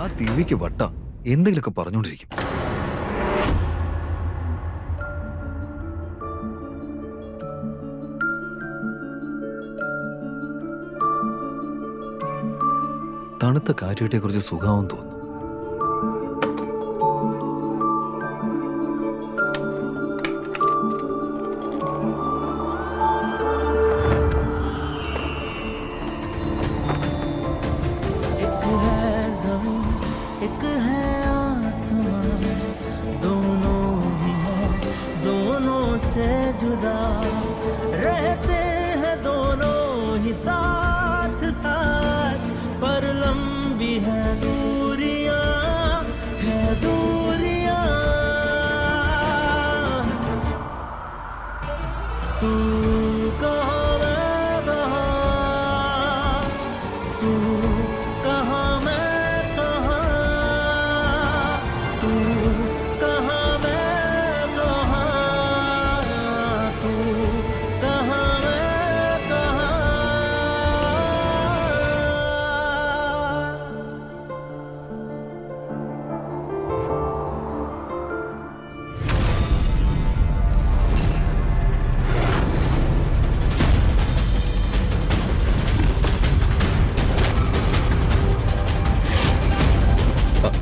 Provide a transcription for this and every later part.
ആ ദിവ്യക്ക് വട്ട എന്തെങ്കിലുമൊക്കെ പറഞ്ഞുകൊണ്ടിരിക്കും. തണുത്ത കാറ്റുകിട്ടിയെ കുറിച്ച് സുഖാവും തോന്നുന്നു. जुदा रहते हैं दोनों ही साथ साथ, पर लंबी है दूरियां, है दूरियां। तू कहाँ मैं कहाँ, तू कहाँ मैं कहाँ, तू कहाँ मैं कहाँ, तू कहाँ मैं कहाँ।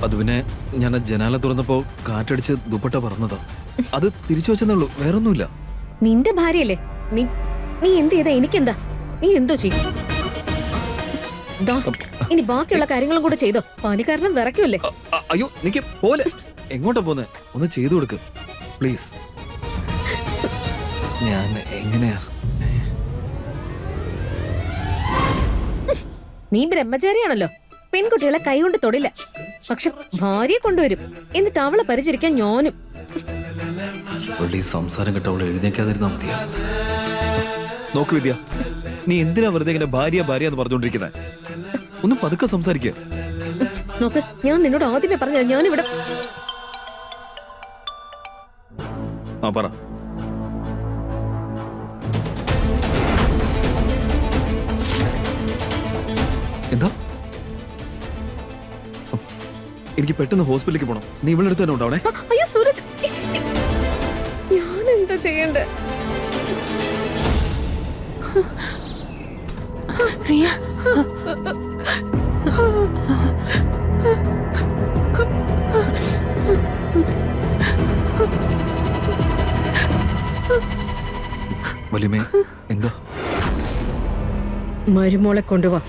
അത് പിന്നെ ഞാൻ ജനാല തുറന്നപ്പോ കാറ്റടിച്ച് ദുപ്പട്ട പറന്നതാ. അത് തിരിച്ചു വെച്ചെന്നുള്ളൂ, വേറൊന്നുമില്ല. നിന്റെ ഭാര്യയല്ലേ നീ? നീ എന്ത് ചെയ്താ എനിക്കെന്താ? നീ എന്തോ ചെയ്യും? ഇനി ബാക്കിയുള്ള കാര്യങ്ങളും കൂടെ ചെയ്തോ, പനി കാരണം വിറയ്ക്കൂല്ലേ? അയ്യോ നിക്ക് പോലെ. എങ്ങോട്ടാ പോന്നെ? ഒന്ന് ചെയ്തു കൊടുക്ക് പ്ലീസ്. ഞാൻ എങ്ങനെയാ? നീ ബ്രഹ്മചാരിയാണല്ലോ, പെൺകുട്ടികളെ കൈകൊണ്ട് തൊടില്ല, പക്ഷെ ഭാര്യയെ കൊണ്ടുവരും, എന്നിട്ട് അവളെ പരിചരിക്കാൻ ഞാനും. ഈ സംസാരം കേട്ട അവളെ എഴുന്നേക്കാതിരുന്നാ മതിയായിരുന്നു. നോക്ക് വിദ്യ, നീ എന്തിനാ വെറുതെ ഇങ്ങനെ ഭാര്യ ഭാര്യ എന്ന് പറഞ്ഞോണ്ടിരിക്കുന്നത്? ഒന്ന് പതുക്കെ സംസാരിക്കുക. നോക്ക്, ഞാൻ നിന്നോട് ആദ്യമേ പറഞ്ഞ ഞാനിവിടെ. ആ പറ. എന്താ? എനിക്ക് പെട്ടെന്ന് ഹോസ്പിറ്റലിലേക്ക് പോണം. നീ ഇവിടെ അടുത്ത് തന്നെ ഉണ്ടാവണേ. അയ്യോ സൂരജ്, ഞാൻ എന്താ ചെയ്യണ്ടേ? റിയ, വലിയമേ, എന്താ? മരുമോളെ കൊണ്ടുവാ.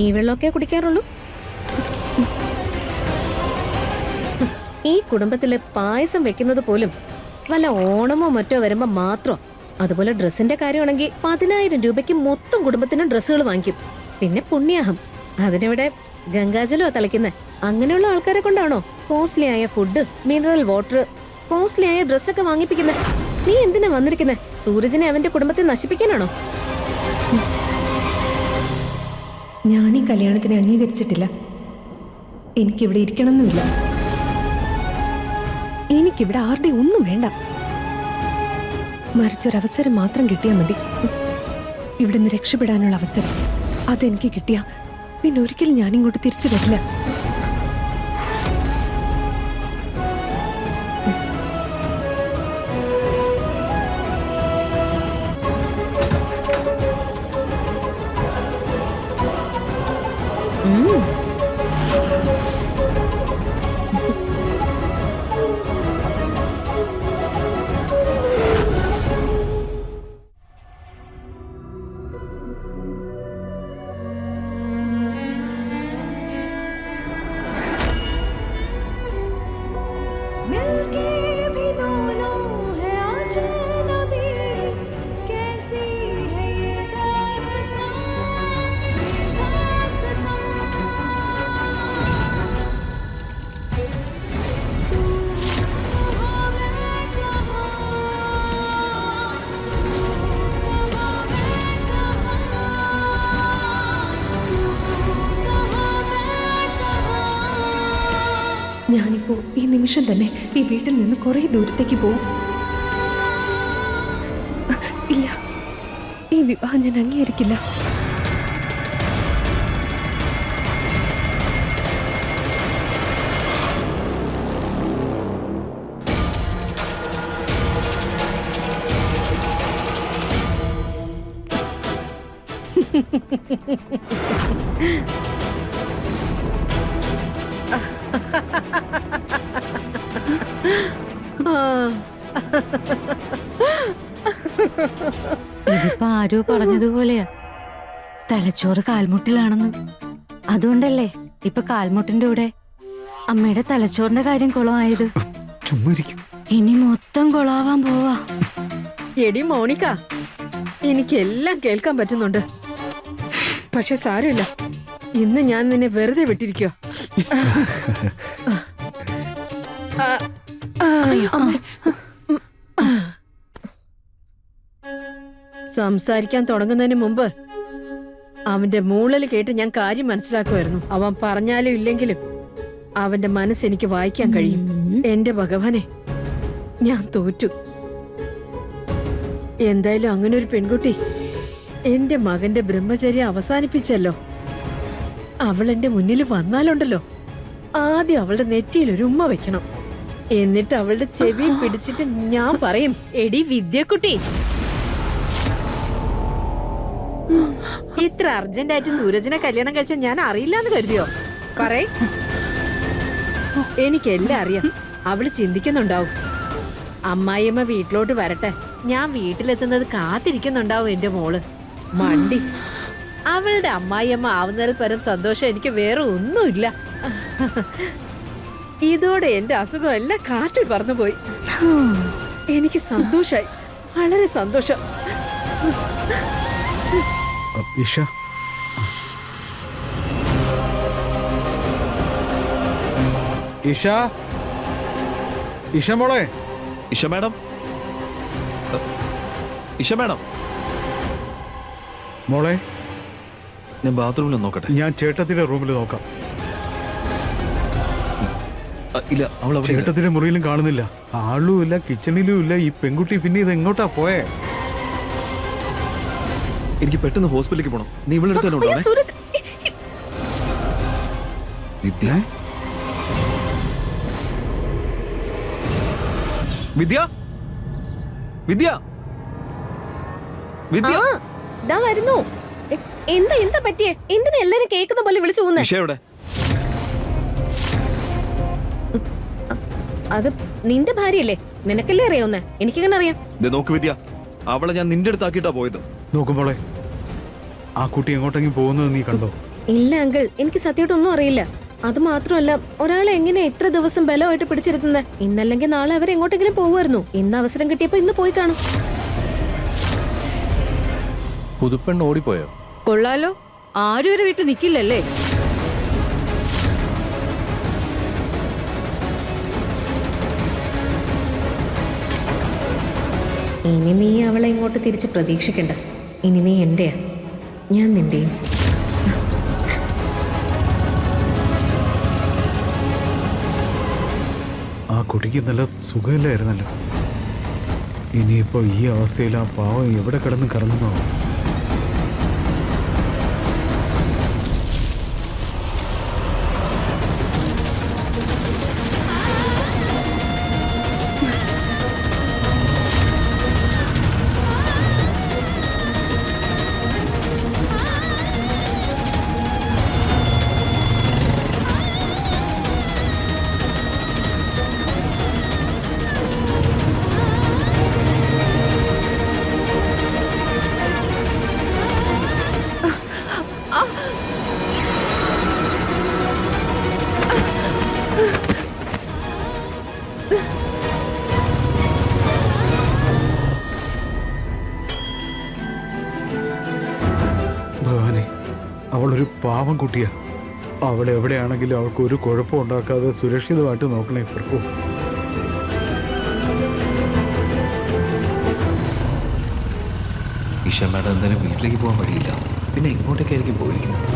ഈ വെള്ളമൊക്കെ കുടിക്കാറുള്ളൂ. ഈ കുടുംബത്തില് പായസം വെക്കുന്നത് പോലും വല്ല ഓണമോ മറ്റോ വരുമ്പോ മാത്രം. അതുപോലെ ഡ്രസ്സിന്റെ കാര്യമാണെങ്കിൽ 10,000 രൂപയ്ക്ക് മൊത്തം കുടുംബത്തിനും ഡ്രസ്സുകൾ വാങ്ങിക്കും. പിന്നെ പുണ്യാഹം, അതിനിവിടെ ഗംഗാജലോ തളിക്കുന്നത്. അങ്ങനെയുള്ള ആൾക്കാരെ കൊണ്ടാണോ കോസ്റ്റ്ലി ആയ ഫുഡ്, മിനറൽ വാട്ടർ, കോസ്റ്റ്ലി ആയ ഡ്രസ്സൊക്കെ വാങ്ങിപ്പിക്കുന്നത്? നീ എന്തിനാ വന്നിരിക്കുന്നത്? സൂരജിനെ അവന്റെ കുടുംബത്തെ നശിപ്പിക്കാനാണോ? ഞാൻ ഈ കല്യാണത്തിനെ അംഗീകരിച്ചിട്ടില്ല. എനിക്കിവിടെ ഇരിക്കണമെന്നില്ല. എനിക്കിവിടെ ആരുടെ ഒന്നും വേണ്ട. മറിച്ചൊരവസരം മാത്രം കിട്ടിയാൽ മതി. ഇവിടുന്ന് രക്ഷപ്പെടാനുള്ള അവസരം അതെനിക്ക് കിട്ടിയ പിന്നെ ഒരിക്കലും ഞാനിങ്ങോട്ട് തിരിച്ചു വരില്ല. ഞാനിപ്പോ ഈ നിമിഷം തന്നെ ഈ വീട്ടിൽ നിന്ന് കുറെ ദൂരത്തേക്ക് പോവും. ഇല്ല, ഈ വിവാഹം ഞാൻ അംഗീകരിക്കില്ല. ഇതിപ്പോ ആരോ പറഞ്ഞതുപോലെയാ, തലച്ചോറ് കാൽമുട്ടിലാണെന്ന്. അതുകൊണ്ടല്ലേ ഇപ്പൊ കാൽമുട്ടിന്റെ കൂടെ അമ്മയുടെ തലച്ചോറിന്റെ കാര്യം കുളമായത്. ഇനി മൊത്തം കുളാവാൻ പോവാ. എടി മോണിക്ക, എനിക്കെല്ലാം കേൾക്കാൻ പറ്റുന്നുണ്ട്. പക്ഷെ സാരമില്ല, ഇന്ന് ഞാൻ നിന്നെ വെറുതെ വിട്ടിരിക്കോ. സംസാരിക്കാൻ തുടങ്ങുന്നതിന് മുമ്പ് അവന്റെ മൂളല് കേട്ട് ഞാൻ കാര്യം മനസ്സിലാക്കുമായിരുന്നു. അവൻ പറഞ്ഞാലും ഇല്ലെങ്കിലും അവന്റെ മനസ്സ് എനിക്ക് വായിക്കാൻ കഴിയും. എന്റെ ഭഗവാനെ, ഞാൻ തോറ്റു. എന്തായാലും അങ്ങനെ ഒരു പെൺകുട്ടി എന്റെ മകന്റെ ബ്രഹ്മചര്യം അവസാനിപ്പിച്ചല്ലോ. അവൾ എന്റെ മുന്നിൽ വന്നാലുണ്ടല്ലോ, ആദ്യം അവളുടെ നെറ്റിയിൽ ഒരു ഉമ്മ വെക്കണം. എന്നിട്ട് അവളുടെ ചെവി പിടിച്ചിട്ട് ഞാൻ പറയും, എടി വിദ്യക്കുട്ടി, ഇത്ര അർജന്റായിട്ട് സൂരജിനെ കല്യാണം കഴിച്ച ഞാൻ അറിയില്ലാന്ന് കരുതിയോ? പറയ്. എനിക്കെല്ലാം അറിയാം. അവള് ചിന്തിക്കുന്നുണ്ടാവും, അമ്മായിയമ്മ വീട്ടിലോട്ട് വരട്ടെ, ഞാൻ വീട്ടിലെത്തുന്നത് കാത്തിരിക്കുന്നുണ്ടാവും എന്റെ മോള്. മണ്ടി, അവളുടെ അമ്മായിയമ്മ ആവുന്നതിൽ പരം സന്തോഷം എനിക്ക് വേറെ ഒന്നുമില്ല. ഇതോടെ എന്റെ അസുഖം എല്ലാം കാറ്റിൽ പറന്നുപോയി. എനിക്ക് സന്തോഷായി, വളരെ സന്തോഷം. ഇഷ, ഇഷ, ഇഷ മോളെ. ഇഷ മാഡം, ഇഷ മാഡം, മോളെ, ഞാൻ ബാത്റൂമിൽ നോക്കട്ടെ. ഞാൻ ചേട്ടത്തിന്റെ റൂമിൽ നോക്കാം. ഇല്ല, അവൾ അവിടെ ഇല്ല. ചേട്ടത്തിന്റെ മുറിയിലും കാണുന്നില്ല. ആളും ഇല്ല, കിച്ചണിലും ഇല്ല. ഈ പെൺകുട്ടി പിന്നെ ഇത് എങ്ങോട്ടാ പോയേ? എനിക്ക് പെട്ടെന്ന് ഹോസ്പിറ്റലിലേക്ക് പോകണം. നീ ഇവിടെ അടുത്ത് തന്നെ ഉണ്ടോ? സൂരജ്, വിദ്യ, വിദ്യ, വിദ്യ, വിദ്യ. ആ, ദാ വരുന്നു. എന്താ എന്താ പറ്റിയേ? എന്തിനാ എല്ലാരും കേൾക്കുന്ന പോലെ വിളിച്ചു പോകുന്നേ? ഇഷ എവിടെ? അത് നിന്റെ ഭാര്യയല്ലേ, നിനക്കല്ലേ അറിയാവുന്നേ? എനിക്കെങ്ങനെ അറിയാം? ദേ നോക്ക് വിദ്യ, അവളെ ഞാൻ നിന്റെ അടുത്താക്കിയിട്ടാ പോയത്. നോക്കുമ്പോളെ, ആ കുട്ടി എങ്ങോട്ടെങ്കിലും പോകുന്നത് നീ കണ്ടോ? ഇല്ല അങ്കിൾ, എനിക്ക് സത്യമായിട്ടൊന്നും അറിയില്ല. അത് മാത്രമല്ല, ഒരാളെ എങ്ങനെയാ ഇത്ര ദിവസം ബലമായിട്ട് പിടിച്ചിരുത്തുന്നത്? ഇന്നല്ലെങ്കിൽ നാളെ അവർ എങ്ങോട്ടെങ്കിലും പോകുമായിരുന്നു. ഇന്ന് അവസരം കിട്ടിയപ്പോ ഇന്ന് പോയി കാണും. പുതുപ്പെണ്ണ് ഓടിപ്പോയോ? കൊള്ളാലോ, ആരും ഒരു വീട്ടിൽ നിക്കില്ലല്ലേ? ഇനി നീ അവളെ ഇങ്ങോട്ട് തിരിച്ച് പ്രതീക്ഷിക്കണ്ട. ഇനി നീ എന്റെയാ, ഞാൻ നിന്റെയും. ആ കുട്ടിക്ക് നല്ല സുഖമില്ലായിരുന്നല്ലോ. ഇനിയിപ്പോ ഈ അവസ്ഥയിൽ ആ പാവം എവിടെ കിടന്ന് കറങ്ങുന്നോ? ഭഗവാനെ, അവളൊരു പാവം കുട്ടിയാ. അവൾ എവിടെയാണെങ്കിലും അവൾക്ക് ഒരു കുഴപ്പം ഉണ്ടാക്കാതെ സുരക്ഷിതമായിട്ട് നോക്കണേ പ്രഭു. ഇഷ മാഡം എന്തായാലും വീട്ടിലേക്ക് പോകാൻ വഴിയില്ല. പിന്നെ ഇങ്ങോട്ടേക്കായിരിക്കും പോയിരിക്കുന്നത്.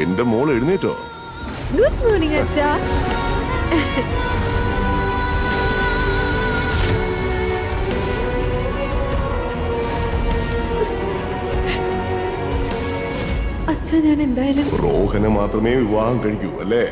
എന്റെ മോൾ എഴുന്നേറ്റോ? ഗുഡ് മോർണിംഗ് അച്ഛാ. അച്ഛാ ഞാൻ എന്തായാലും റോഹനെ മാത്രമേ വിവാഹം കഴിക്കൂ അല്ലേ?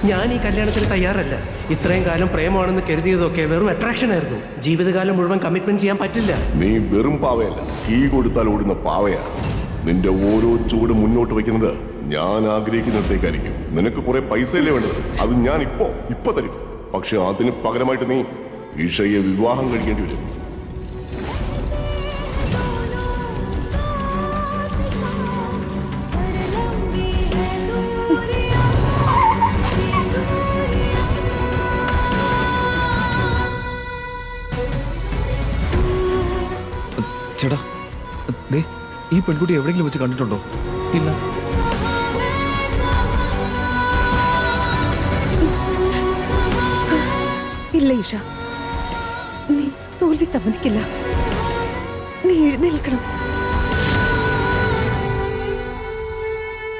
ഞാൻ ഈ കല്യാണത്തിന് തയ്യാറല്ല. ഇത്രയും കാലം പ്രേമമാണെന്ന് കരുതിയതൊക്കെ വെറും അട്രാക്ഷൻ ആയിരുന്നു. ജീവിതകാലം മുഴുവൻ കമ്മിറ്റ്മെന്റ് ചെയ്യാൻ പറ്റില്ല. നീ വെറും പാവയല്ല, കീ കൊടുത്താൽ ഓടുന്ന പാവയാ. നിന്റെ ഓരോ ചുവട് മുന്നോട്ട് വയ്ക്കുന്നത് ഞാൻ ആഗ്രഹിക്കുന്നിടത്തേക്കായിരിക്കും. നിനക്ക് കുറെ പൈസയല്ലേ വേണ്ടത്, അത് ഞാൻ ഇപ്പൊ തരും. പക്ഷെ അതിന് പകരമായിട്ട് നീ ഈഷയെ വിവാഹം കഴിക്കേണ്ടി വരും. ചേട്ടാ, ദേ ഈ പെൺകുട്ടി എവിടെയെങ്കിലും വെച്ച് കണ്ടിട്ടുണ്ടോ? ഇല്ല. ഇല്ല ഈഷ, നീ തോൽവി സമ്മതിക്കില്ല. നീ എഴുന്നേൽക്കണം.